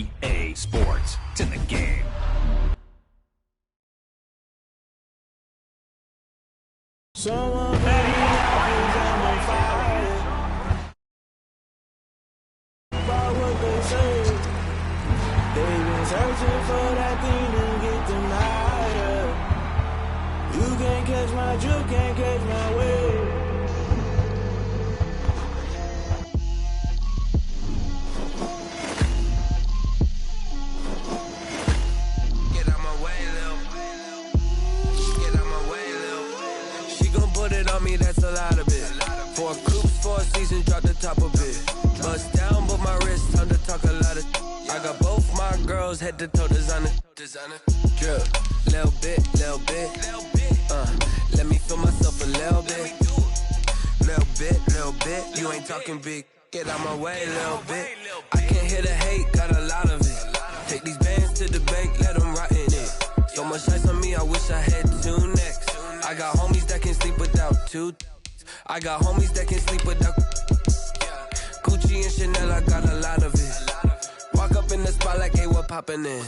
EA Sports. It's in the game. Someone put me out, 'cause I'm on fire. About what they say, they've been searching for that thing to get them higher. You can't catch my drift, can't catch my wave. Get out my way, Lil. Get out my way, Lil. She gon' put it on me, that's a lot of it. 4 coops, 4 seasons, drop the top a bit. Bust down, but my wrist, time to talk a lot of. I got both my girls head to toe designer. Drip, little bit, little bit. Let me feel myself a little bit. Little bit. You ain't talking big. Get out my way, little bit. I can't hear the hate, got a lot of it. Take these bands to the bank, let them rot in it. So much ice on me, I wish I had 2 necks. I got homies that can sleep without 2. I got homies that can sleep without Gucci and Chanel, I got a lot of it. Walk up in the spot like, hey, what poppin' in?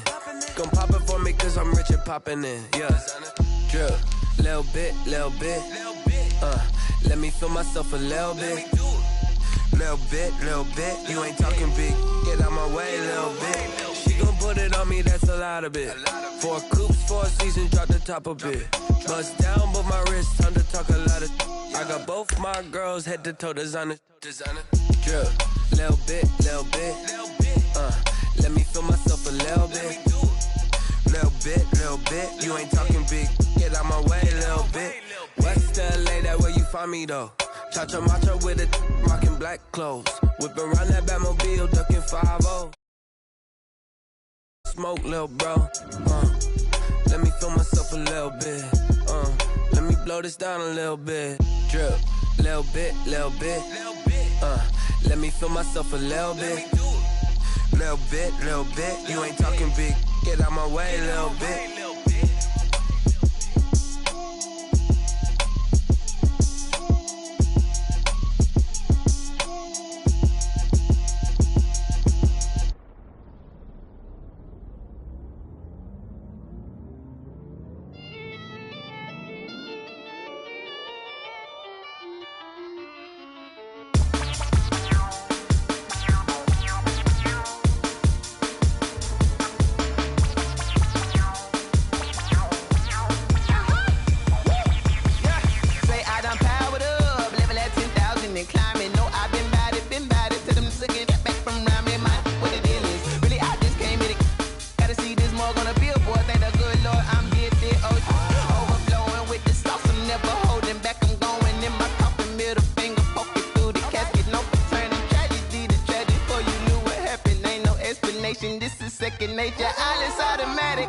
Gon' pop it for me cause I'm rich and poppin' in, yeah. Drip, little bit. Let me feel myself a little bit. Little bit. You ain't talking big. Get out my way, little bit. She gon' put it on me, that's a lot of it. 4 coops, 4 seasons, drop the top a bit. Bust down, but my wrist, time to talk a lot of. I got both my girls head to toe designer. Drip, little bit. Let me feel myself a little bit. Little bit. You ain't talking big. Get out my way, little bit. West LA, that where you find me though. Cha-cha matcha with it, rockin' black clothes. Whippin' around that Batmobile, duckin' 5-0. Smoke, lil' bro. Let me feel myself a little bit. Let me blow this down a little bit. Drip, little bit. Let me feel myself a little bit. Little bit. You ain't talking big. Get out my way, little bit. This is second nature, all is automatic.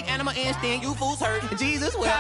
Animal instinct, you fools hurt. Jesus will.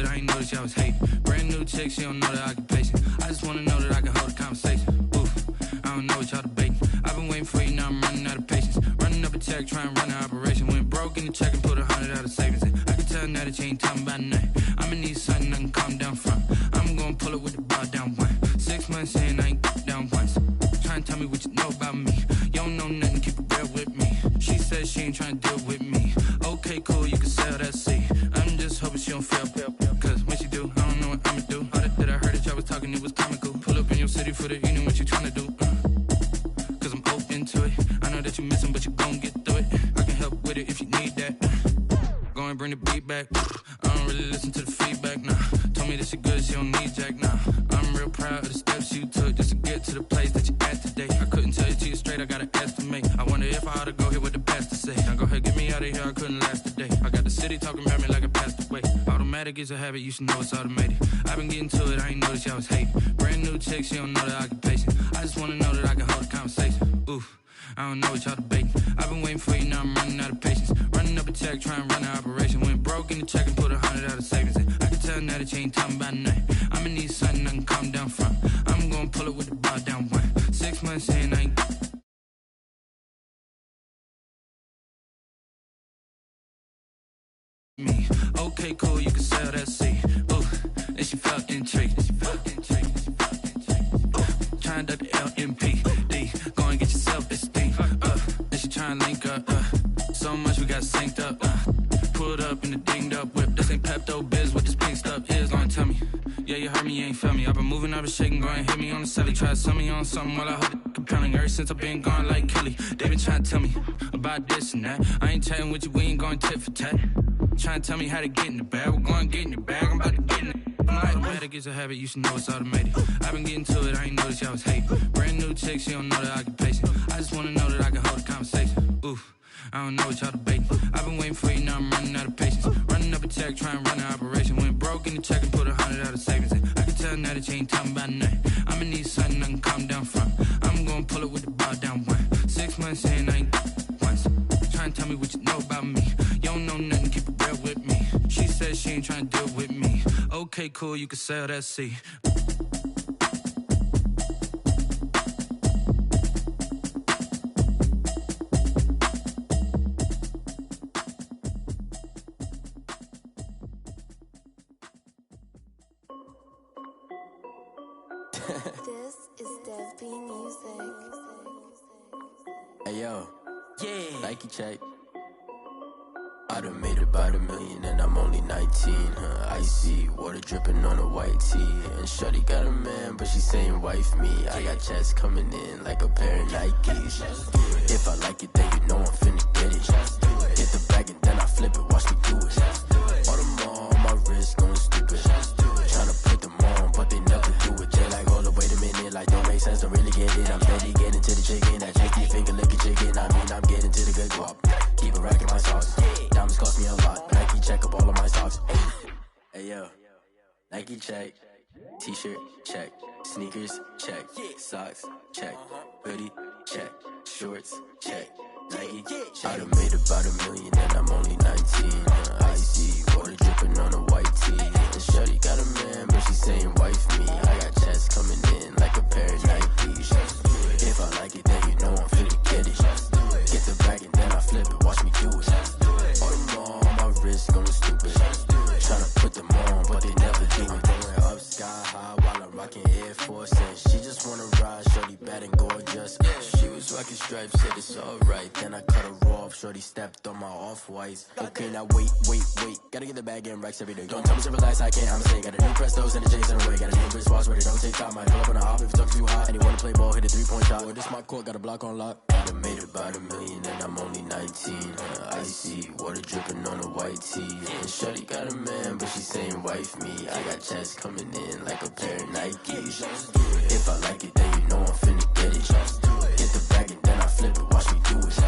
I ain't noticed y'all was hating. Brand new chick, she don't know the occupation. I just wanna know that I can hold a conversation. Oof, I don't know what y'all debating. I've been waiting for you, now I'm running out of patience. Running up a check, trying to run an operation. Went broke in the check and put 100 out of savings in. I can tell now that you ain't talking about nothing. I'ma need something I can calm down from. I'm gonna pull it with the bar down one. 6 months in, I ain't down once. Trying to tell me what you know about me. You don't know nothing, keep it real with me. She says she ain't trying to deal with me. Okay, cool, you can sell that seat. I'm just hoping she don't fail. Cause when she do, I don't know what I'ma do. All that I heard that y'all was talking, it was comical. Pull up in your city for the evening, what you trying to do? Cause I'm open to it. I know that you missing, but you gon' get through it. I can help with it if you need that. Go and bring the beat back. I don't really listen to the feedback, nah. Told me that she good, she don't need jack, nah. I'm real proud of the steps you took just to get to the place that you at today. I couldn't tell you to you straight, I gotta estimate. I wonder if I ought to go here with the pastor say. Now go ahead, get me out of here, I couldn't last a day. I got the city talking about me like I passed away. Automatic is a habit, you should know it's automated. I've been getting to it, I ain't noticed y'all was hating. Brand new chick, she don't know the occupation. I just wanna know that I can hold a conversation. Oof, I don't know what y'all debating. I've been waiting for you, now I'm running out of patience. Running up a check, trying to run an operation. Went broke in the check and put 100 out of savings in. I can tell now that you ain't talking about nothing. I'ma need something I can calm down from. I'm gonna pull it with the bar down one. 6 months in, I ain't me. Okay, cool, you can sell that seat. Ooh, and she felt intrigued. Trying to duck the LMPD. Go and get your self-esteem. And she trying to link up. So much we got synced up. Pulled up in the dinged up whip. This ain't Pepto Biz, what this pink stuff is. Gonna tell me. Yeah, you heard me, you ain't felt me. I've been moving, I've been shaking, go and hit me on the celly. Try to sell me on something while I hold it compelling. Ever since I've been gone like Kelly, they been trying to tell me about this and that. I ain't chatting with you, we ain't going tit for tat. Trying to tell me how to get in the bag. We're going to get in the bag, I'm about to get in it. I'm like, automatic is a habit, you should know it's automated. I've been getting to it, I ain't noticed y'all was hating. Brand new chick, she don't know the occupation. I just wanna know that I can hold a conversation. Oof, I don't know what y'all debating. I've been waiting for you, now I'm running out of patience. Running up a check, trying to run an operation. Went broke in the check and put 100 out of savings in. I can tell now that you ain't talking about nothing. I'ma need something I can calm down from. I'm gonna pull it with the bar down one. 6 months in, I ain't once. Trying to tell me what you know about me. You don't know nothing, keep it real with me. She says she ain't trying to deal with me. Okay, cool, you can sell that seat. This is Dev B Music. Hey yo, yeah, Nike check. I done made about $1 million and I'm only 19, icy, water dripping on a white tee. And shawty got a man, but she saying wife me. I got checks coming in like a pair of Nikes. If I like it, then you know I'm finna get it. Get the bag and then I flip it, watch me do it. All them on my wrist going stupid. Tryna put them on, but they never do it. They like, hold up, wait a minute, like don't make sense, don't really get it. I'm steady getting to the chicken, that chicky finger licking chicken. I mean, I'm getting to the good guap. Keep a rack in my sauce. Diamonds cost me a lot. Nike check up all of my socks. Hey yo, Nike check. T-shirt check. Sneakers check. Socks check. Hoodie check. Shorts check. Nike check. I done made about $1 million and I'm only 19. Icy, water dripping on a white tee. And shawty got a man, but she saying wife me. I got checks coming in like a pair of Nikes. If I like it, then you know I'm finna get it. Get the bag and then I flip it, watch me do it. All them on my wrist going stupid. Tryna put them on, but they never do it. Going up sky high while I'm rocking Air Force. And she just wanna ride, shorty bad and gorgeous. She was rocking stripes, said it's alright. Then I cut her off, shorty stepped on my off-whites. Okay, now wait. Gotta get the bag and racks every day. Don't tell me to relax, I can't, I'm saying. Got a new Prestos and a J's in the way. Got a new wristwatch where they don't take time. Might pull up on a hop if it's up too hot. And you wanna play ball, hit a 3-point shot. Well, this my court, got a block on lock. I done made about $1 million and I'm only 19. Icy, water dripping on a white tee. And shawty got a man, but she saying wife me. I got checks coming in like a pair of Nikes. If I like it, then you know I'm finna get it. Get the bag and then I flip it, watch me do it.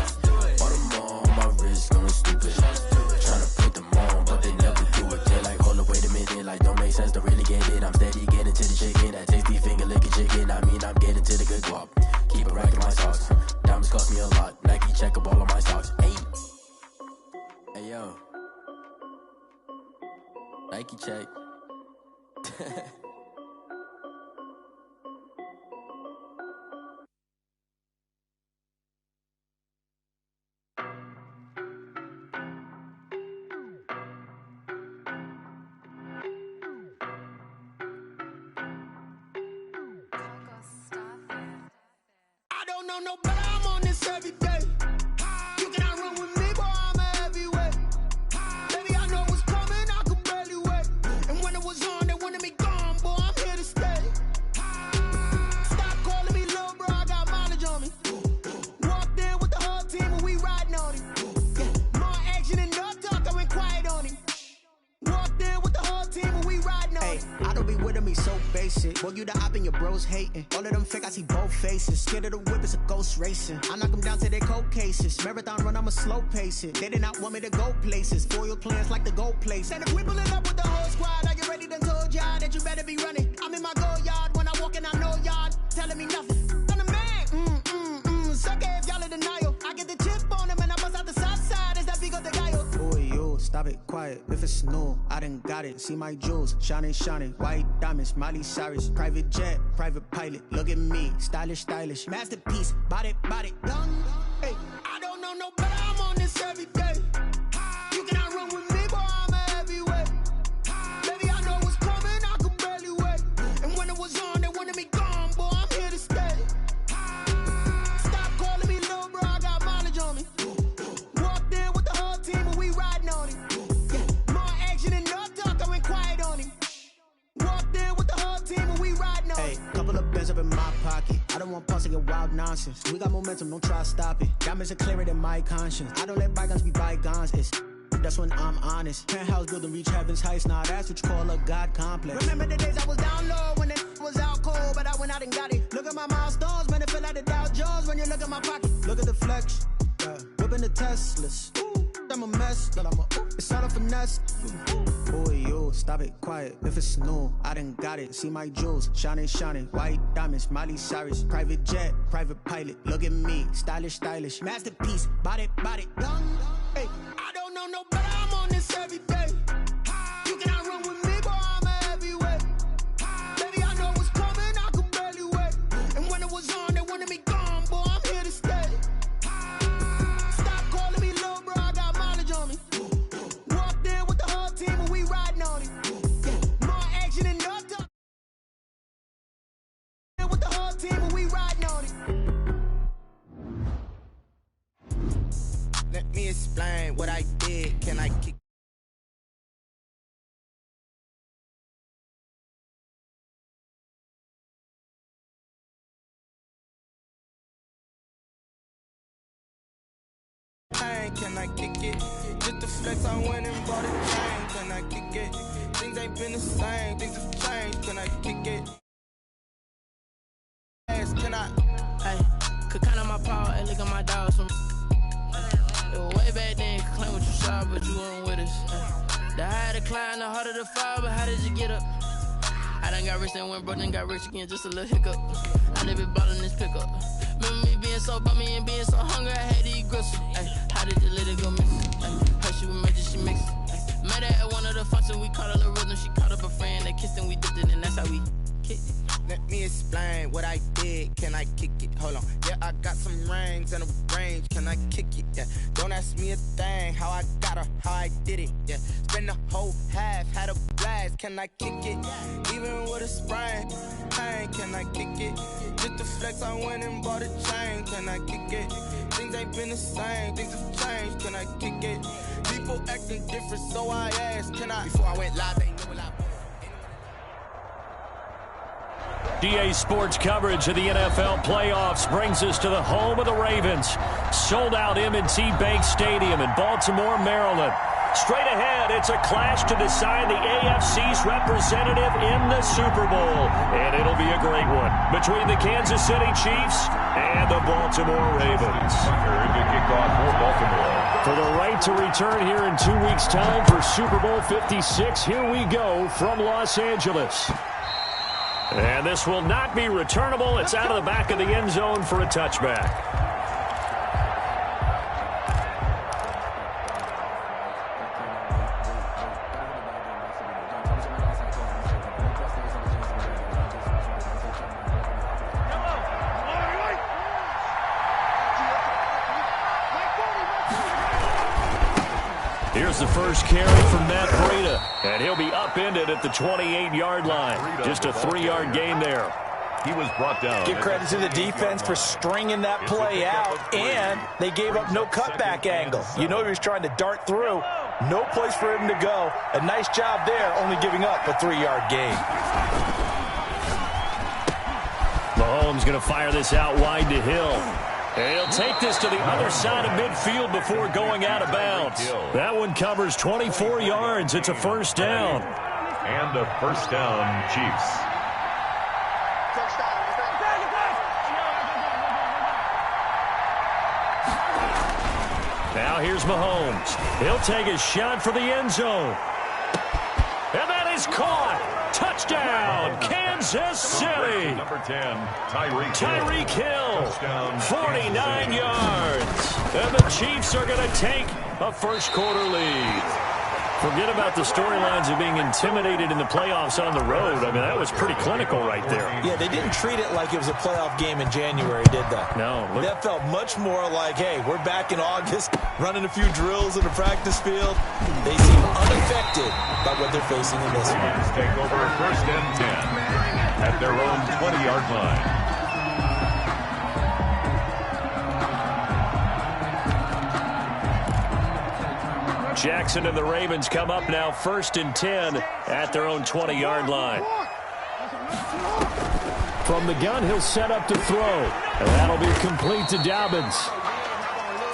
All them on my wrist going stupid. Tryna put them on, but they never do it. They're like, hold up, wait a minute, like don't make sense, don't really get it. I'm steady getting to the chicken, that tasty finger licking chicken. I mean, I'm getting to the good guap. Keep a rack in my socks. Diamonds cost me a lot. Nike check up all of my socks. Hey yo, Nike check. I don't know no better, I'm on this every day. You cannot run with me, boy, I'm a heavyweight. Baby, I know what's coming, I could barely wait. And when it was on, they wanted me gone, boy, I'm here to stay. Stop calling me little bro, I got mileage on me. Walked in with the whole team and we riding on him. Yeah, more action and no talk, I went quiet on him. Walked in with the whole team and we riding on him. I don't be with him, he's so basic. Boy, you the op and your bros hating. All of them fake, I see both faces. Scared of the whip, it's a ghost racing. I knock them down to their cold cases. Marathon run, I'ma slow pace it. They did not want me to go places. Foil plans like the gold place. And if we pulling up with the whole squad, I get ready to told y'all that you better be running. I'm in my go yard when I walk in, I know y'all telling me nothing. I'm the man, sucker if y'all in denial. I get the chip on them and I bust out the south side. Is that big of the guy? Boy, yo, stop it, quiet. If it's new, I done got it. See my jewels, shining, shining. White diamonds, Miley Cyrus. Private jet, private pilot. Look at me, stylish, stylish. Masterpiece, body, done. Hey, I don't know no better, I'm on this every day. You cannot run with me, boy, I'm a heavyweight. Baby, I know what's coming, I could barely wait. And when it was on, they wanted me gone, boy, I'm here to stay. Stop calling me little bro, I got mileage on me. Walked in with the whole team and we riding on him. Yeah, more action and no talk, I went quiet on him. Walked in with the whole team and we riding on him. Hey, couple of bands up in my pocket. I don't want pulse to get wild nonsense. We got momentum, don't try to stop it. Diamonds are clearer than my conscience. I don't let bygones be bygones. That's when I'm honest. Penthouse building, reach heaven's heights. Nah, that's what you call a God complex. Remember the days I was down low when it was out cold, but I went out and got it. Look at my milestones, man, it feel like the Dow Jones when you look at my pocket. Look at the flex, whipping the Teslas. I'm a mess, but it's all a finesse. Boy, yo, stop it, quiet. If it's new, I done got it. See my jewels, shining, shining. White diamonds, Miley Cyrus. Private jet, private pilot. Look at me, stylish, stylish. Masterpiece, body, done. Hey, I don't know no better, I'm on this every day. You cannot run with me, boy, I'm a heavyweight. Baby, I know what's coming, I could barely wait. And when it was on, they wanted me gone, boy, I'm here to stay. Stop calling me little bro, I got mileage on me. Walked in with the whole team and we riding on him. Yeah, more action and no talk. With the whole team and we riding on him. Let me explain what I did. Can I kick? Can I kick it? Just the flex, I went and bought a chain. Can I kick it? Things ain't been the same, things have changed. Can I kick it? Can I? Hey, could count on my power, hey, look at my dogs from. It was way back then, could claim what you saw, but you weren't with us. The higher the climb, the harder the fall, but how did you get up? I done got rich and went broke, then got rich again, just a little hiccup. I never bought in this pickup. Remember me being so bummy and being so hungry, I had to eat gristle. Ay, how did you let it go missing? Her she was major, she mixed. Met her at one of the functions, we caught a little rhythm. She caught up a friend, they kissed and we dipped it, and that's how we kicked it. Let me explain what I did. Can I kick it? Hold on. Yeah, I got some rings and a range. Can I kick it? Yeah. Don't ask me a thing. How I got her, how I did it. Yeah. Spend the whole half, had a blast. Can I kick it? Even with a sprain. Hey, can I kick it? Just the flex, I went and bought a chain. Can I kick it? Things ain't been the same. Things have changed. Can I kick it? People acting different, so I asked. Can I? Before I went live, they knew what I was. DA Sports coverage of the NFL playoffs brings us to the home of the Ravens. Sold out M&T Bank Stadium in Baltimore, Maryland. Straight ahead, it's a clash to decide the AFC's representative in the Super Bowl. And it'll be a great one between the Kansas City Chiefs and the Baltimore Ravens. Very good kickoff for Baltimore. For the right to return here in 2 weeks' time for Super Bowl 56, here we go from Los Angeles. And this will not be returnable. It's out of the back of the end zone for a touchback. There's the first carry from Matt Breida, and he'll be upended at the 28-yard line. Just a 3-yard gain there. He was brought down. Give credit to the defense for stringing that play out, and they gave up no cutback angle. You know he was trying to dart through. No place for him to go. A nice job there, only giving up a 3-yard gain. Mahomes going to fire this out wide to Hill. And he'll take this to the other side of midfield before going out of bounds. That one covers 24 yards. It's a first down. And a first down, Chiefs. Now here's Mahomes. He'll take a shot for the end zone. And that is caught. Touchdown, Kansas City. Number 10, Tyreek Hill. 49 yards. And the Chiefs are going to take a first quarter lead. Forget about the storylines of being intimidated in the playoffs on the road. I mean, that was pretty clinical right there. Yeah, they didn't treat it like it was a playoff game in January, did they? No. That felt much more like, hey, we're back in August, running a few drills in the practice field. They seem unaffected by what they're facing in this one. Take over first and 10 at their own 20-yard line. Jackson and the Ravens come up now first and 10 at their own 20-yard line. From the gun, he'll set up to throw. And that'll be complete to Dobbins.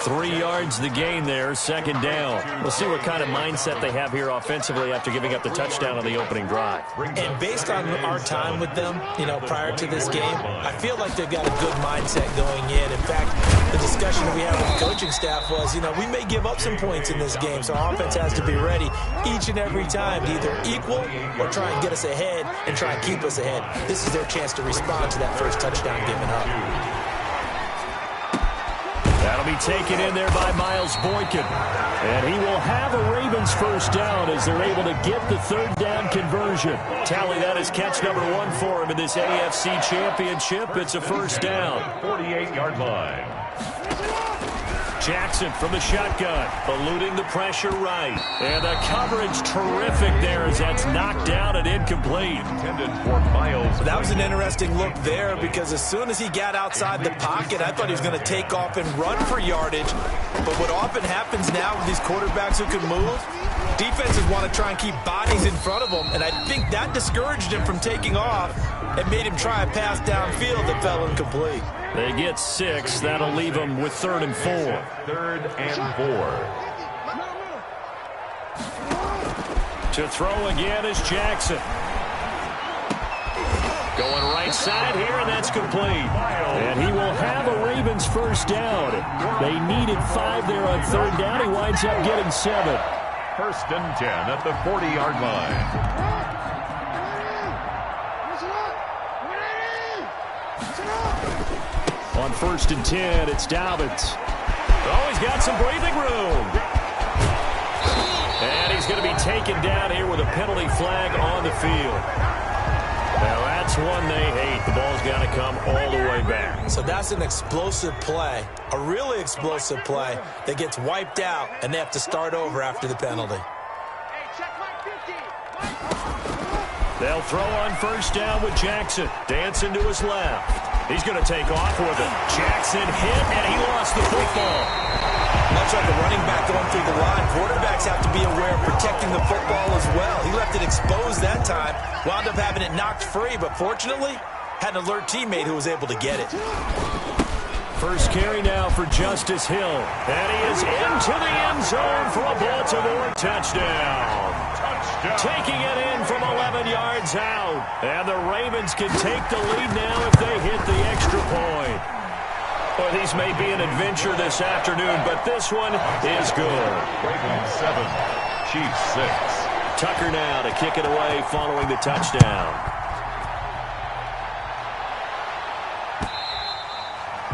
3 yards the gain there, second down. We'll see what kind of mindset they have here offensively after giving up the touchdown on the opening drive. And based on our time with them, prior to this game, I feel like they've got a good mindset going in. In fact, the discussion that we had with the coaching staff was, we may give up some points in this game, so our offense has to be ready each and every time to either equal or try and get us ahead and try and keep us ahead. This is their chance to respond to that first touchdown given up. That'll be taken in there by Miles Boykin. And he will have a Ravens first down as they're able to get the third down conversion. Tally that is catch number 1 for him in this AFC Championship. It's a first down. 48-yard line. Jackson from the shotgun, eluding the pressure right. And the coverage terrific there as that's knocked down and incomplete. Intended for Miles. That was an interesting look there because as soon as he got outside the pocket, I thought he was going to take off and run for yardage. But what often happens now with these quarterbacks who can move, defenses want to try and keep bodies in front of them. And I think that discouraged him from taking off and made him try a pass downfield that fell incomplete. They get 6. That'll leave them with 3rd and 4. 3rd and 4. To throw again is Jackson. Going right side here, and that's complete. And he will have a Ravens first down. They needed 5 there on 3rd down. He winds up getting 7. First and 10 at the 40-yard line. On first and 10, it's Dobbins. Oh, he's got some breathing room. And he's going to be taken down here with a penalty flag on the field. Now, that's one they hate. The ball's got to come all the way back. So that's an explosive play, a really explosive play that gets wiped out, and they have to start over after the penalty. They'll throw on first down with Jackson. Dancing to his left. He's going to take off with it. Jackson hit, and he lost the football. Much like a running back going through the line, quarterbacks have to be aware of protecting the football as well. He left it exposed that time, wound up having it knocked free, but fortunately, had an alert teammate who was able to get it. First carry now for Justice Hill. And he is into the end zone for a Baltimore touchdown. Taking it in from 11 yards out. And the Ravens can take the lead now if they hit the extra point. Well, these may be an adventure this afternoon, but this one is good. Ravens 7, Chiefs 6. Tucker now to kick it away following the touchdown.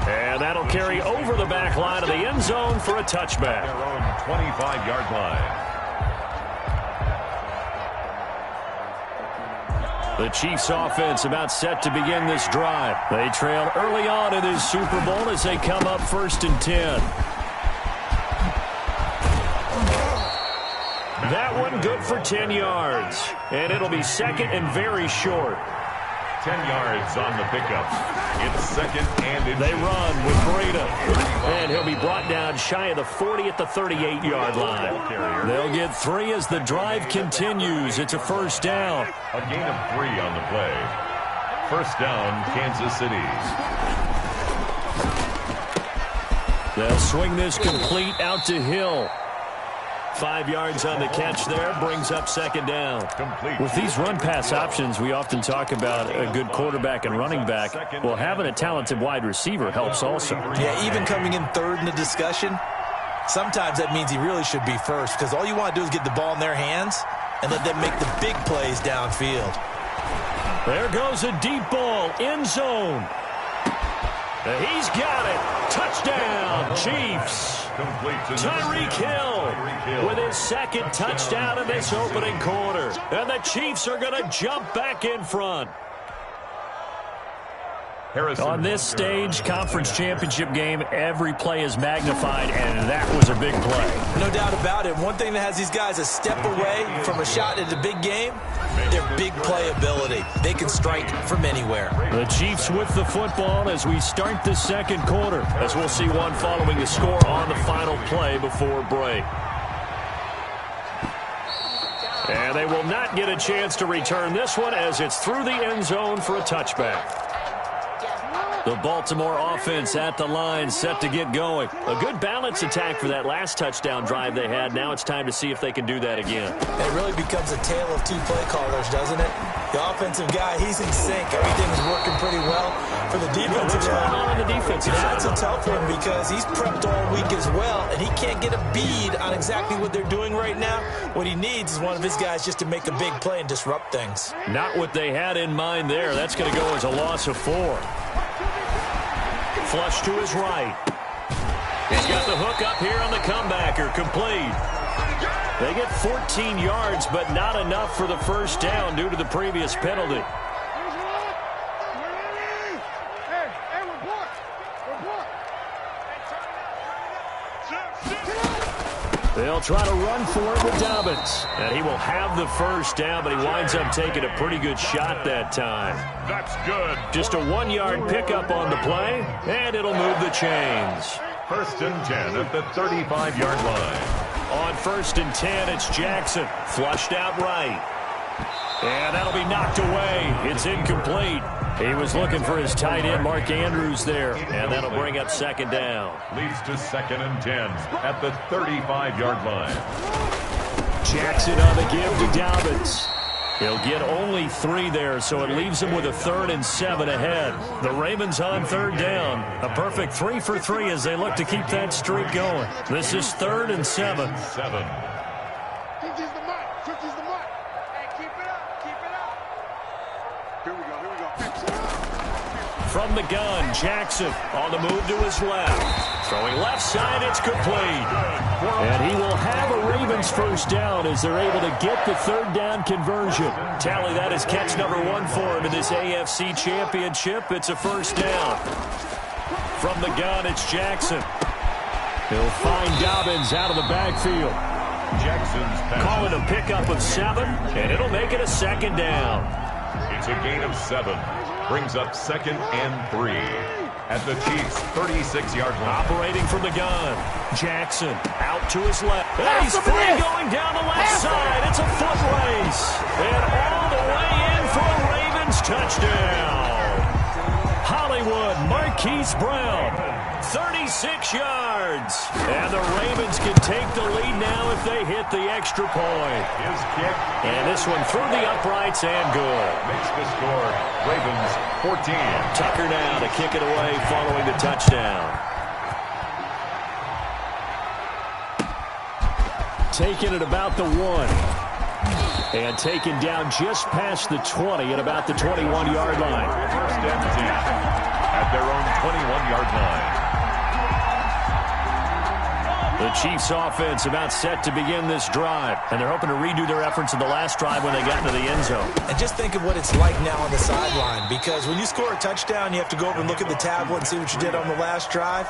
And that'll carry over the back line of the end zone for a touchback. Their own 25-yard line. The Chiefs offense about set to begin this drive. They trail early on in this Super Bowl as they come up first and 10. good for 10 yards. And it'll be second and very short. 10 yards on the pickup. It's second and inches. They run with Breda. And he'll be brought down shy of the 40 at the 38-yard line. They'll get 3 as the drive continues. It's a first down. A gain of 3 on the play. First down, Kansas City. They'll swing this complete out to Hill. 5 yards on the catch there, brings up second down. Complete. With these run-pass options, we often talk about a good quarterback and running back. Well, having a talented wide receiver helps also. Yeah, even coming in third in the discussion, sometimes that means he really should be first, because all you want to do is get the ball in their hands and let them make the big plays downfield. There goes a deep ball, end zone. He's got it. Touchdown, Chiefs. Tyreek Hill with his second touchdown in this opening quarter. And the Chiefs are going to jump back in front. On this stage, conference championship game, every play is magnified, and that was a big play. No doubt about it. One thing that has these guys a step away from a shot at the big game, their big play ability. They can strike from anywhere. The Chiefs with the football as we start the second quarter, as we'll see one following the score on the final play before break. And they will not get a chance to return this one as it's through the end zone for a touchback. The Baltimore offense at the line, set to get going. A good balance attack for that last touchdown drive they had. Now it's time to see if they can do that again. It really becomes a tale of two play callers, doesn't it? The offensive guy, he's in sync. Everything's working pretty well. For the defensive guy, on the defensive side? That's a tough one because he's prepped all week as well, and he can't get a bead on exactly what they're doing right now. What he needs is one of his guys just to make a big play and disrupt things. Not what they had in mind there. That's going to go as a loss of 4. Flush to his right. He's got the hook up here on the comebacker. Complete. They get 14 yards, but not enough for the first down due to the previous penalty. They'll try to run for it with Dobbins. And he will have the first down, but he winds up taking a pretty good shot that time. That's good. Just a 1-yard pickup on the play, and it'll move the chains. First and 10 at the 35-yard line. On first and 10, it's Jackson. Flushed out right. And that'll be knocked away. It's incomplete. He was looking for his tight end, Mark Andrews, there. And that'll bring up second down. Leads to second and 10 at the 35-yard line. Jackson on the give to Dobbins. He'll get only 3 there, so it leaves him with a 3rd and 7 ahead. The Ravens on third down. A perfect 3 for 3 as they look to keep that streak going. This is 3rd and 7. From the gun, Jackson on the move to his left. Throwing left side, it's complete. And he will have a Ravens first down as they're able to get the 3rd down conversion. Tally, that is catch number 1 for him in this AFC Championship. It's a first down. From the gun, it's Jackson. He'll find Dobbins out of the backfield. Jackson's pass. Calling a pickup of 7, and it'll make it a second down. It's a gain of 7. Brings up second and 3 at the Chiefs' 36-yard line. Operating from the gun. Jackson out to his left. And he's free going down the left side. It's a foot race. And all the way in for a Ravens touchdown. Hollywood Marquise Brown, 36 yards. And the Ravens can take the lead now if they hit the extra point. His kick. And this one through the uprights and good. Makes the score Ravens 14. Tucker now to kick it away following the touchdown. Taking it about the 1. And taken down just past the 20 at about the 21-yard line. First and 10 at their own 21-yard line. The Chiefs offense about set to begin this drive. And they're hoping to redo their efforts in the last drive when they got into the end zone. And just think of what it's like now on the sideline. Because when you score a touchdown, you have to go over and look at the tablet and see what you did on the last drive.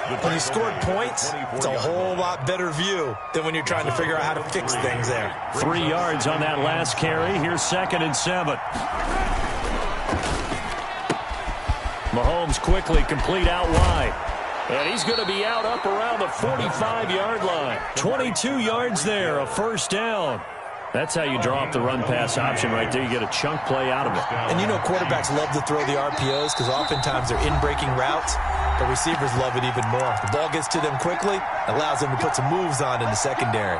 When you scored points, it's a whole lot better view than when you're trying to figure out how to fix things there. 3 yards on that last carry. Here's 2nd and 7. Mahomes quickly complete out wide. And he's going to be out up around the 45-yard line. 22 yards there, a first down. That's how you draw up the run-pass option right there. You get a chunk play out of it. And you know quarterbacks love to throw the RPOs because oftentimes they're in-breaking routes. The receivers love it even more. The ball gets to them quickly, allows them to put some moves on in the secondary.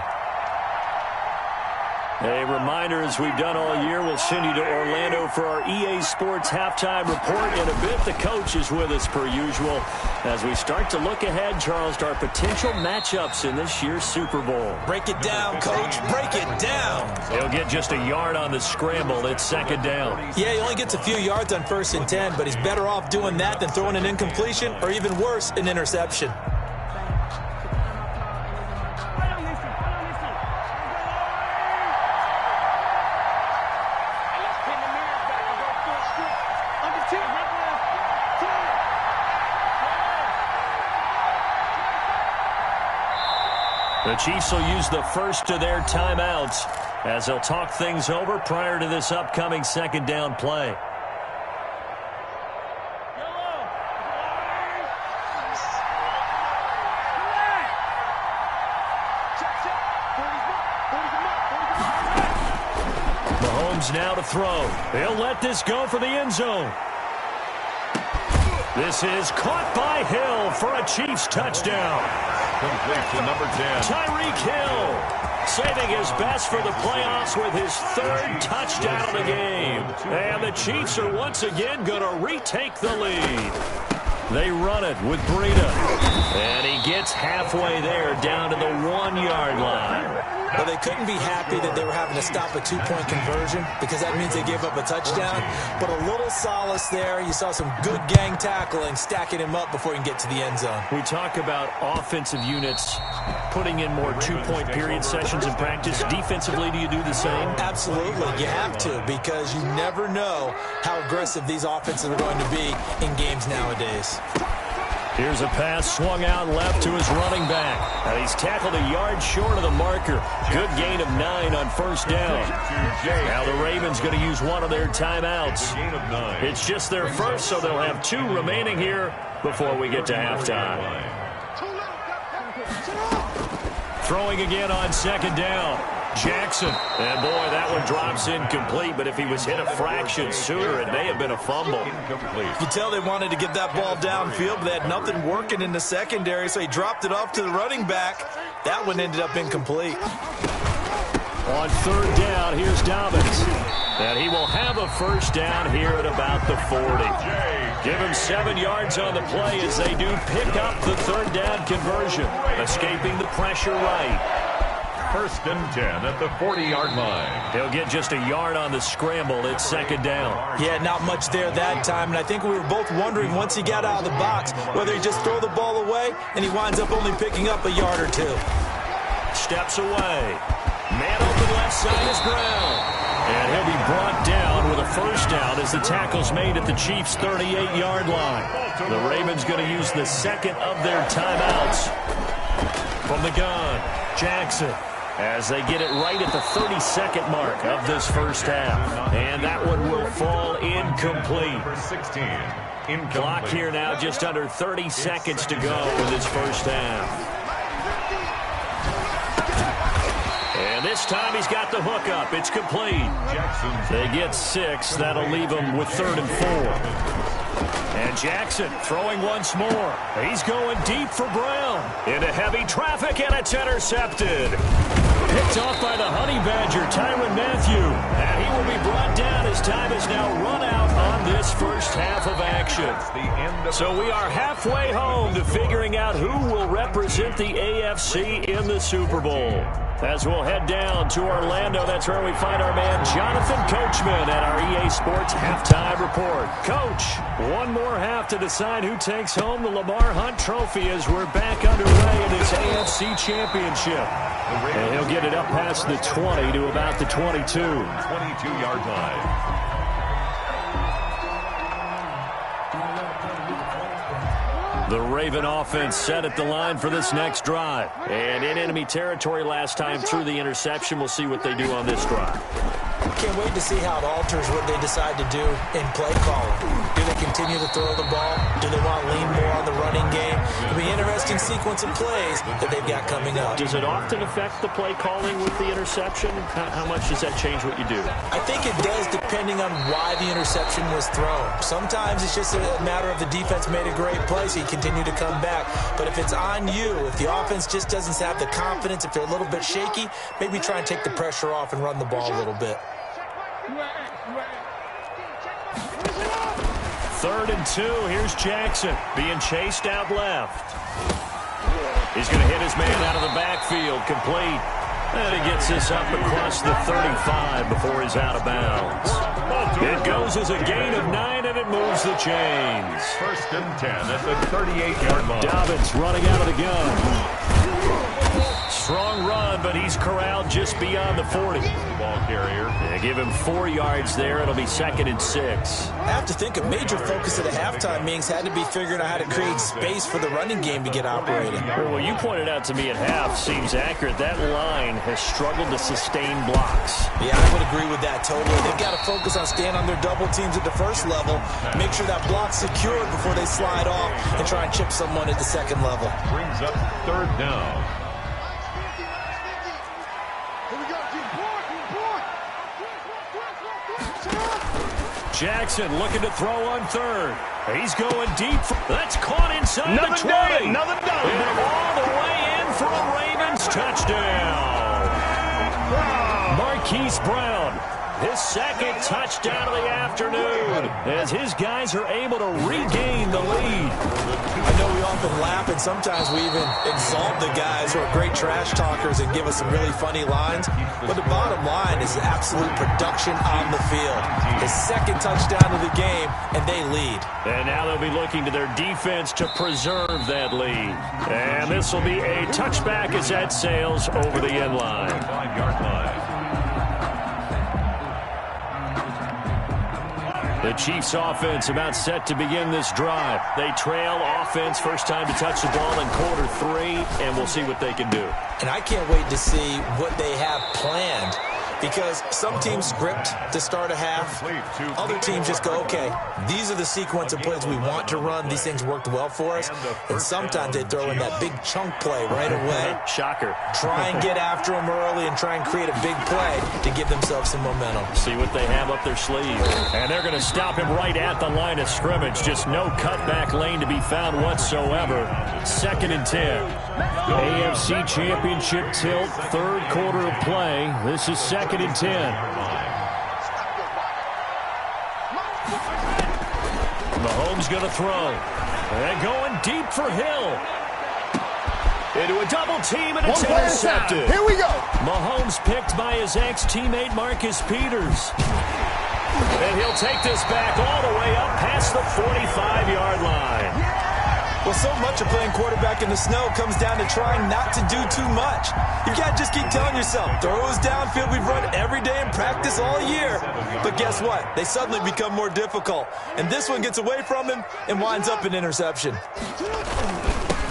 A reminder, as we've done all year, we'll send you to Orlando for our EA Sports halftime report. In a bit, the coach is with us per usual as we start to look ahead, Charles, to our potential matchups in this year's Super Bowl. Break it down, coach. Break it down. He'll get just a yard on the scramble. It's 2nd down. Yeah, he only gets a few yards on 1st and 10, but he's better off doing that than throwing an incompletion or even worse, an interception. The Chiefs will use the first of their timeouts as they'll talk things over prior to this upcoming 2nd down play. Mahomes now to throw. He'll let this go for the end zone. This is caught by Hill for a Chiefs touchdown. Complete to number 10. Tyreek Hill saving his best for the playoffs with his 3rd touchdown of the game. And the Chiefs are once again going to retake the lead. They run it with Breida. And he gets halfway there down to the 1-yard line. Well, they couldn't be happy that they were having to stop a 2-point conversion because that means they gave up a touchdown. But a little solace there. You saw some good gang tackling, stacking him up before he can get to the end zone. We talk about offensive units putting in more 2-point period sessions in practice. Defensively, do you do the same? Absolutely. You have to because you never know how aggressive these offenses are going to be in games nowadays. Here's a pass swung out left to his running back. And he's tackled a yard short of the marker. Good gain of 9 on 1st down. Now the Ravens going to use one of their timeouts. It's just their first, so they'll have 2 remaining here before we get to halftime. Throwing again on 2nd down. Jackson. And boy, that one drops incomplete, but if he was hit a fraction sooner, it may have been a fumble. You can tell they wanted to get that ball downfield, but they had nothing working in the secondary, so he dropped it off to the running back. That one ended up incomplete. On 3rd down, here's Dobbins. And he will have a first down here at about the 40. Give him 7 yards on the play as they do pick up the 3rd down conversion. Escaping the pressure right. 1st and 10 at the 40-yard line. He'll get just a yard on the scramble. It's 2nd down. Yeah, not much there that time. And I think we were both wondering once he got out of the box whether he just throw the ball away and he winds up only picking up a yard or 2. Steps away. Man open left side is Brown. And he'll be brought down with a first down as the tackle's made at the Chiefs' 38-yard line. The Ravens going to use the 2nd of their timeouts. From the gun, Jackson. As they get it right at the 32nd mark of this first half. And that one will fall incomplete. For 16. Incomplete. Clock here now just under 30 seconds to go in this first half. And this time he's got the hook up. It's complete. They get 6. That'll leave them with 3rd and 4. And Jackson throwing once more. He's going deep for Brown. Into heavy traffic, and it's intercepted. Picked off by the Honey Badger, Tyrann Mathieu. And he will be brought down as time is now run out on this first half of action. So we are halfway home to figuring out who will represent the AFC in the Super Bowl. As we'll head down to Orlando, that's where we find our man Jonathan Coachman at our EA Sports Halftime Report. Coach, one more half to decide who takes home the Lamar Hunt Trophy as we're back underway in this AFC Championship. And he'll get it up past the 20 to about the 22. 22-yard line. The Raven offense set at the line for this next drive. And in enemy territory last time through the interception. We'll see what they do on this drive. Can't wait to see how it alters what they decide to do in play calling. Do they continue to throw the ball? Do they want to lean more on the running game? It'll be an interesting sequence of plays that they've got coming up. Does it often affect the play calling with the interception? How much does that change what you do? I think it does depending on why the interception was thrown. Sometimes it's just a matter of the defense made a great play, so you continue to come back. But if it's on you, if the offense just doesn't have the confidence, if they're a little bit shaky, maybe try and take the pressure off and run the ball a little bit. 3rd and 2. Here's Jackson being chased out left. He's going to hit his man out of the backfield, complete. And he gets this up across the 35 before he's out of bounds. It goes as a gain of 9, and it moves the chains. 1st and 10 at the 38-yard line. Dobbins running out of the gun. Strong run, but he's corralled just beyond the 40. Ball carrier. They give him 4 yards there. It'll be 2nd and 6. I have to think a major focus of the halftime meetings had to be figuring out how to create space for the running game to get operating. Well, you pointed out to me at half seems accurate. That line has struggled to sustain blocks. Yeah, I would agree with that totally. They've got to focus on staying on their double teams at the first level, make sure that block's secured before they slide off, and try and chip someone at the second level. Brings up 3rd down. Jackson looking to throw on 3rd. He's going deep. That's caught inside the 20. Another down. And all the way in for a Ravens touchdown. Marquise Brown, his 2nd touchdown of the afternoon, as his guys are able to regain the lead. I know we often laugh, and sometimes we even exalt the guys who are great trash talkers and give us some really funny lines. But the bottom line is absolute production on the field. His 2nd touchdown of the game, and they lead. And now they'll be looking to their defense to preserve that lead. And this will be a touchback as that sails over the end line. 5-yard line. The Chiefs offense about set to begin this drive. They trail offense, first time to touch the ball in quarter 3, and we'll see what they can do. And I can't wait to see what they have planned, because some teams script to start a half. Other teams just go, okay, these are the sequence of plays we want to run. These things worked well for us. And sometimes they throw in that big chunk play right away. Shocker. Try and get after them early and try and create a big play to give themselves some momentum. See what they have up their sleeve. And they're going to stop him right at the line of scrimmage. Just no cutback lane to be found whatsoever. 2nd and 10. AFC Championship tilt, 3rd quarter of play. This is 2nd and 10. Mahomes going to throw. And going deep for Hill. Into a double team, and it's intercepted. Here we go. Mahomes picked by his ex-teammate Marcus Peters. And he'll take this back all the way up past the 45-yard line. Well, so much of playing quarterback in the snow comes down to trying not to do too much. You've got to just keep telling yourself, throws downfield we've run every day in practice all year. But guess what? They suddenly become more difficult. And this one gets away from him and winds up an interception.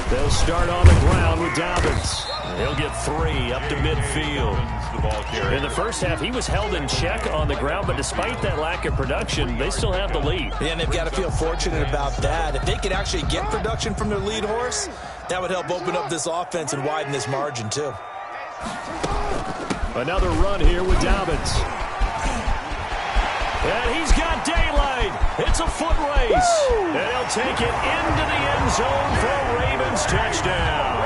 They'll start on the ground with Dobbins. He'll get 3 up to midfield. In the first half, he was held in check on the ground, but despite that lack of production, they still have the lead. Yeah, and they've got to feel fortunate about that. If they could actually get production from their lead horse, that would help open up this offense and widen this margin, too. Another run here with Dobbins. And he's got daylight. It's a foot race. Woo! And he'll take it into the end zone for a Ravens touchdown.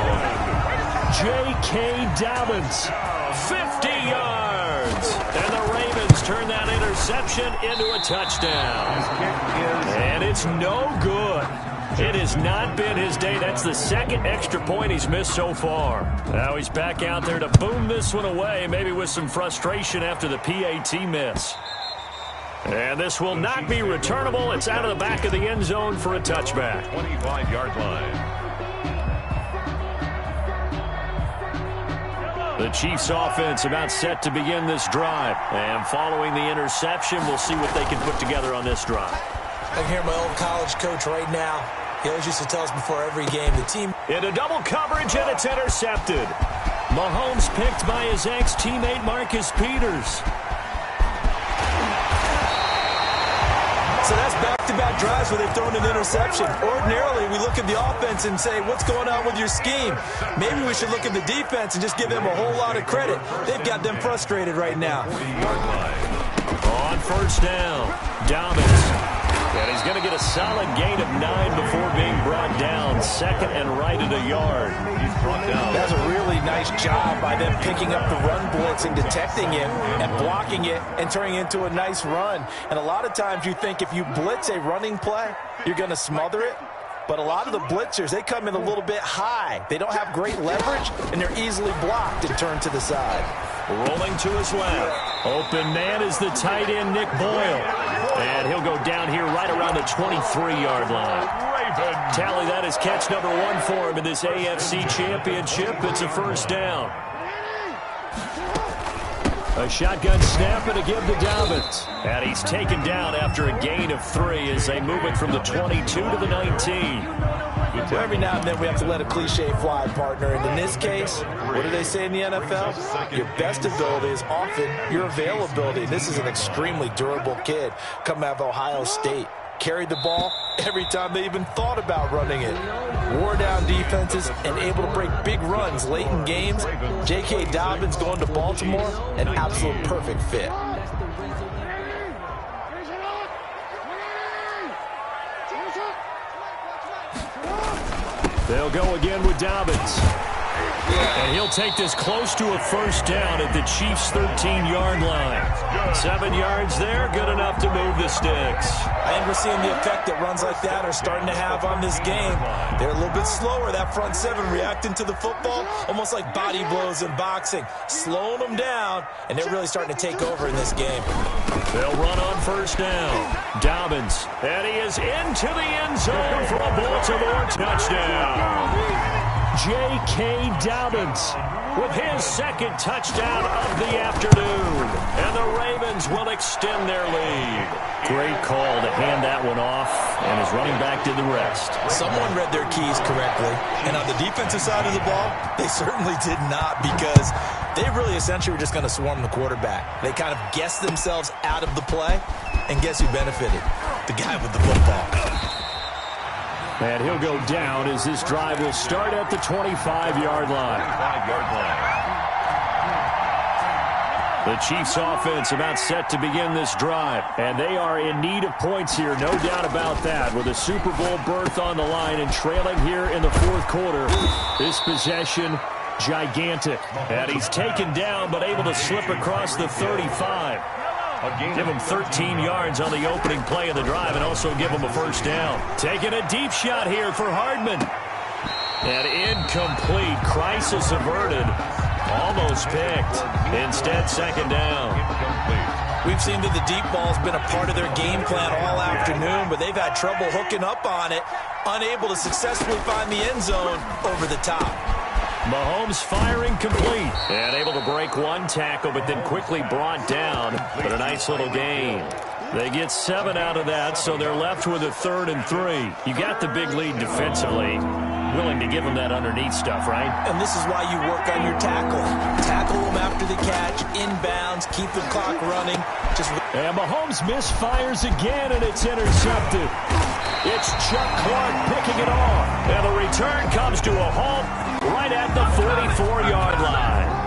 J.K. Dobbins, 50 yards. And the Ravens turn that interception into a touchdown. And it's no good. It has not been his day. That's the 2nd extra point he's missed so far. Now he's back out there to boom this one away, maybe with some frustration after the PAT miss. And this will not be returnable. It's out of the back of the end zone for a touchback. 25-yard line. The Chiefs offense about set to begin this drive. And following the interception, we'll see what they can put together on this drive. I can hear my old college coach right now. He always used to tell us before every game, the team... Into double coverage, and it's intercepted. Mahomes picked by his ex-teammate Marcus Peters. So that's back-to-back drives where they've thrown an interception. Ordinarily, we look at the offense and say, what's going on with your scheme? Maybe we should look at the defense and just give them a whole lot of credit. They've got them frustrated right now. On first down, Dobbins. And he's going to get a solid gain of 9 before being brought down. Second and right at a yard. He's brought down. That's a really nice job by them picking up the run blitz and detecting it and blocking it and turning it into a nice run. And a lot of times you think if you blitz a running play, you're going to smother it. But a lot of the blitzers, they come in a little bit high. They don't have great leverage, and they're easily blocked and turned to the side. Rolling to his left. Open man is the tight end, Nick Boyle. And he'll go down here right around the 23-yard line. Tally, that is catch number 1 for him in this AFC Championship. It's a first down. A shotgun snap and a give to Dobbins. And he's taken down after a gain of 3 as they move it from the 22 to the 19. So every now and then we have to let a cliche fly, partner. And in this case, what do they say in the NFL? Your best ability is often your availability. This is an extremely durable kid coming out of Ohio State. Carried the ball every time they even thought about running it. Wore down defenses and able to break big runs late in games. J.K. Dobbins going to Baltimore, an absolute perfect fit. They'll go again with Dobbins. And he'll take this close to a first down at the Chiefs' 13-yard line. 7 yards there, good enough to move the sticks. I think we're seeing the effect that runs like that are starting to have on this game. They're a little bit slower, that front seven, reacting to the football, almost like body blows in boxing, slowing them down, and they're really starting to take over in this game. They'll run on first down. Dobbins, and he is into the end zone for a Baltimore touchdown. J.K. Dobbins with his second touchdown of the afternoon. And the Ravens will extend their lead. Great call to hand that one off, and his running back did the rest. Someone read their keys correctly, and on the defensive side of the ball, they certainly did not, because they really essentially were just going to swarm the quarterback. They kind of guessed themselves out of the play, and guess who benefited? The guy with the football. And he'll go down as this drive will start at the 25-yard line. The Chiefs offense about set to begin this drive. And they are in need of points here, no doubt about that. With a Super Bowl berth on the line and trailing here in the fourth quarter. This possession, gigantic. And he's taken down but able to slip across the 35. Give him 13 yards on the opening play of the drive and also give him a first down. Taking a deep shot here for Hardman. And incomplete. Crisis averted. Almost picked. Instead, second down. We've seen that the deep ball's been a part of their game plan all afternoon, but they've had trouble hooking up on it, unable to successfully find the end zone over the top. Mahomes firing complete. And able to break one tackle, but then quickly brought down. But a nice little gain. They get 7 out of that, so they're left with a 3rd and 3. You got the big lead defensively. Willing to give them that underneath stuff, right? And this is why you work on your tackle. Tackle them after the catch, inbounds, keep the clock running. And Mahomes misfires again, and it's intercepted. It's Chuck Clark picking it off. And the return comes to a halt right at the 44-yard line.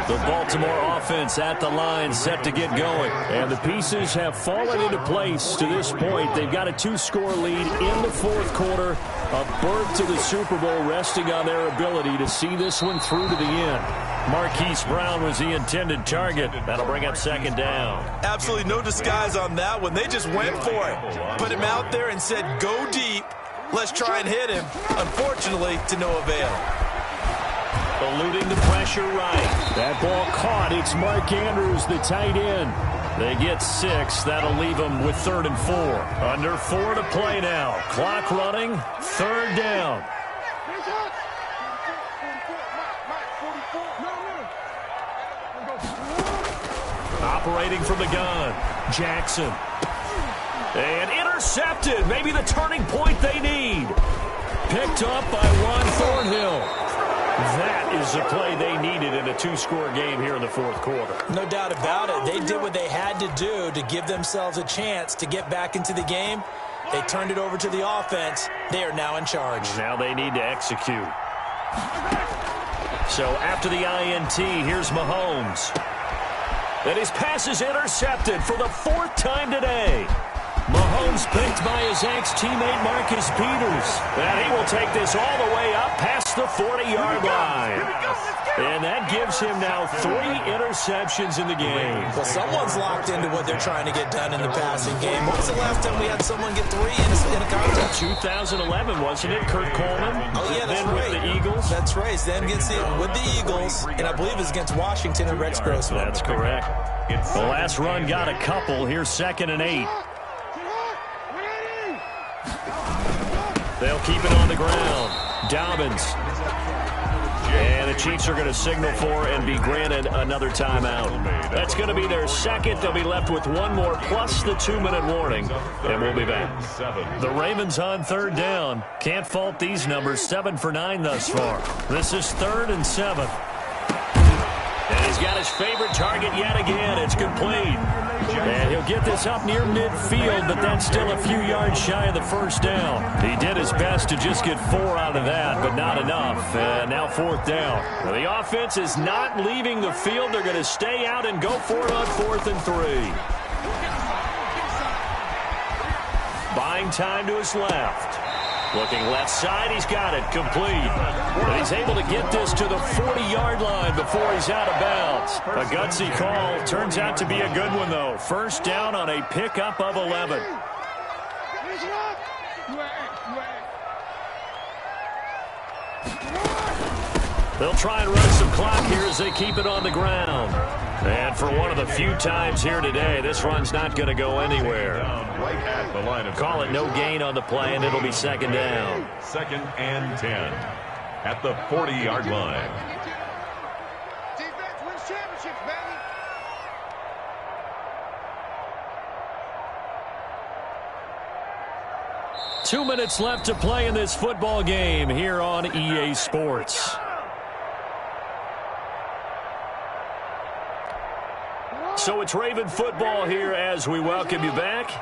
The Baltimore offense at the line, set to get going. And the pieces have fallen into place to this point. They've got a 2-score lead in the fourth quarter. A berth to the Super Bowl resting on their ability to see this one through to the end. Marquise Brown was the intended target. That'll bring up second down. Absolutely no disguise on that one. They just went for it. Put him out there and said, go deep. Let's try and hit him. Unfortunately, to no avail. Eluding the pressure right. That ball caught. It's Mark Andrews, the tight end. They get 6. That'll leave them with 3rd and 4. Under 4 to play now. Clock running. 3rd down. Operating from the gun. Jackson. And intercepted. Maybe the turning point they need. Picked up by Juan Thornhill. That is the play they needed in a two-score game here in the fourth quarter. No doubt about it. They did what they had to do to give themselves a chance to get back into the game. They turned it over to the offense. They are now in charge. Now they need to execute. So after the INT, here's Mahomes. And his pass is intercepted for the fourth time today. Mahomes picked by his ex-teammate Marcus Peters. And he will take this all the way up past the 40-yard line. And that gives him now 3 interceptions in the game. Well, someone's locked into what they're trying to get done in the passing game. When was the last time we had someone get 3 in a contest? 2011, wasn't it? Kurt Coleman. Oh, yeah, that's then right. With the Eagles. That's right. Then gets it with the Eagles, and I believe it's against Washington and Rex Grossman. That's correct. The last run got a couple. Here's 2nd and 8. They'll keep it on the ground. Dobbins. And the Chiefs are going to signal for and be granted another timeout. That's going to be their second. They'll be left with one more plus the 2-minute warning. And we'll be back. The Ravens on 3rd down. Can't fault these numbers. 7 for 9 thus far. This is 3rd and 7. And he's got his favorite target yet again. It's complete. And he'll get this up near midfield, but that's still a few yards shy of the first down. He did his best to just get 4 out of that, but not enough. And now 4th down. Now the offense is not leaving the field. They're going to stay out and go for it on 4th and 3. Buying time to his left. Looking left side, he's got it, complete. And he's able to get this to the 40-yard line before he's out of bounds. A gutsy call. Turns out to be a good one, though. First down on a pickup of 11. They'll try and run some clock here as they keep it on the ground. And for one of the few times here today, this run's not going to go anywhere. Call it no gain on the play, and it'll be 2nd down. 2nd and 10 at the 40-yard line. Defense wins championships, baby. Two minutes left to play in this football game here on EA Sports. So it's Raven football here as we welcome you back.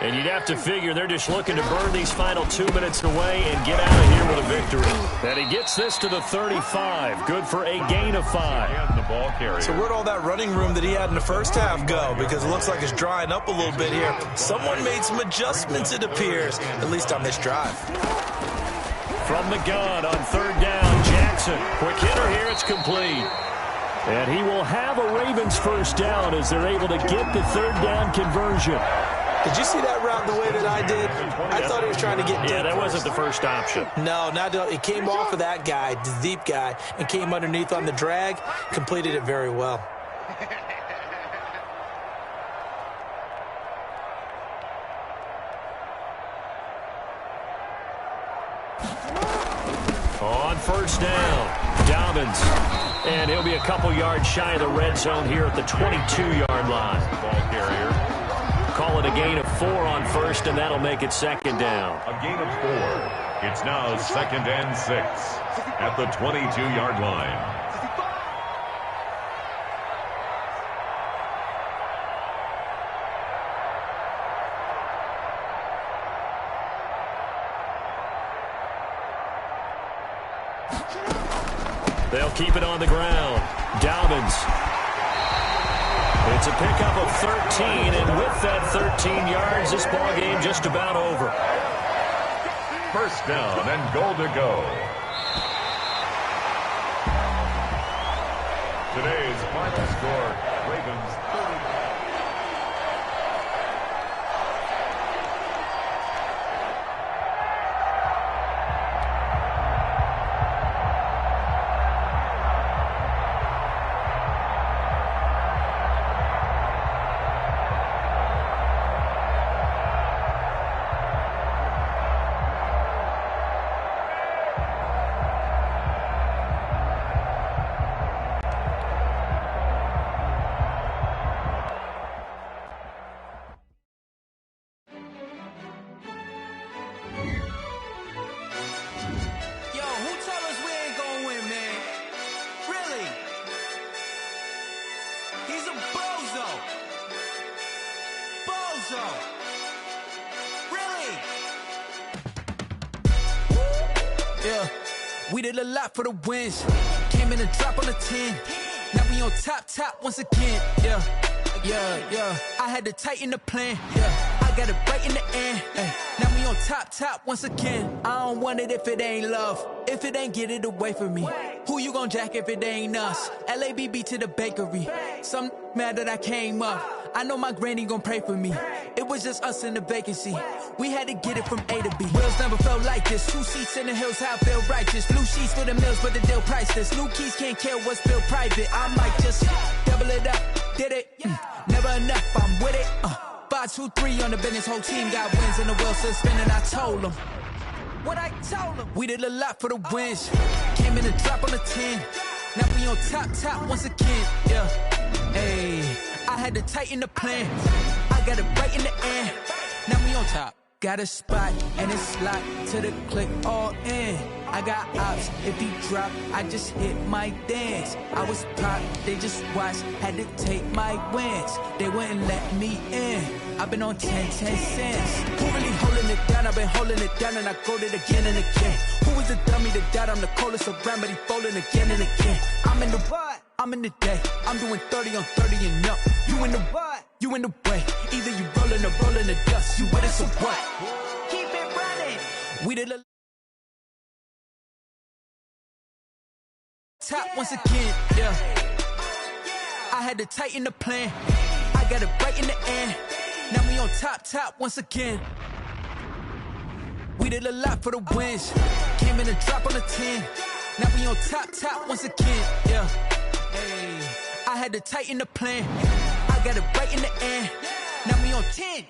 And you'd have to figure they're just looking to burn these final 2 minutes away and get out of here with a victory. And he gets this to the 35. Good for a gain of 5. So where'd all that running room that he had in the first half go? Because it looks like it's drying up a little bit here. Someone made some adjustments, it appears, at least on this drive. From the gun on 3rd down, Jackson. Quick hitter here, it's complete. And he will have a Ravens first down as they're able to get the 3rd down conversion. Did you see that route the way that I did? I thought he was trying to get deep. Yeah, that wasn't the first option. No, it came off of that guy, the deep guy, and came underneath on the drag. Completed it very well. On 1st down, Dobbins. And he'll be a couple yards shy of the red zone here at the 22-yard line. Ball carrier. Call it a gain of 4 on 1st, and that'll make it 2nd down. A gain of 4. It's now 2nd and 6 at the 22-yard line. They'll keep it on the ground. Dobbins. It's a pickup of 13, and with that 13 yards, this ball game just about over. First down and goal to go. Today's final score, Ravens 30. yeah. We did a lot for the wins. Came in and drop on the 10. Now we on top once again, yeah. I had to tighten the plan, yeah. I got it right in the end, ay. Now we on top once again. I don't want it if it ain't love. If it ain't, get it away from me. Who you gon' jack if it ain't us? LABB to the bakery. Some mad that I came up. I know my granny gon' pray for me. It was just us in the vacancy. We had to get it from A to B. Wheels never felt like this. 2 seats in the hills, how I feel righteous. Blue sheets for the mills, but the deal priceless. New keys can't care what's built private. I might just double it up. Did it? Never enough, I'm with it. 5, 2, 3 on the business. Whole team got wins and the wheels still spinning. I told them what I told them. We did a lot for the wins. Came in and drop on the 10. Now we on top once again, yeah. Hey, I had to tighten the plan. I got it right in the end. Now we on top. Got a spot and it's locked to the click all in. I got ops, if he drop, I just hit my dance. I was pop, they just watched, had to take my wins. They wouldn't let me in. I've been on 10 cents. Who really holding it down? I've been holding it down and I go it again and again. Who was the dummy that died? I'm the coldest around, but he folding again and again. I'm in the what? I'm in the day. I'm doing 30 on 30 and up. You in the what? You in the way. Either you rolling or rolling the dust. You with it, so what? Keep it running. We did a top once again, yeah. I had to tighten the plan. I got it right in the end. Now we on top once again. We did a lot for the wins. Came in and drop on the 10. Now we on top once again, yeah. Hey, I had to tighten the plan. I got it right in the end. Now we on 10.